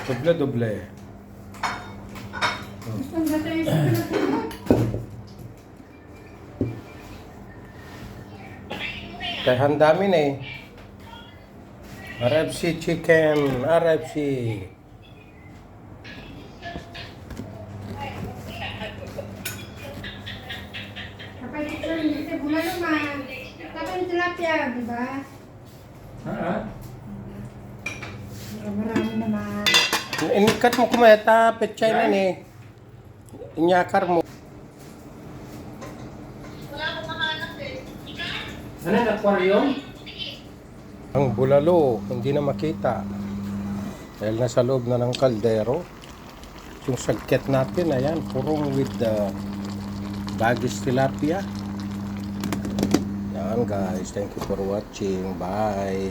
Doble-doble. Gusto nga tayo sa pinagpapalagay. Kaya handamin eh. RFC chicken, RFC. Kapag ito, hindi bulalo naman. Kapag tilapia, di ba? Marami naman. Inikat mo kumeta, petchay na ni. Inyakar mo. Ano ang aquarium? Ang bulalo, hindi na makita. Dahil nasa loob na ng kaldero. Yung sagket natin, ayan, purong with the bagis tilapia. Yan guys, thank you for watching. Bye.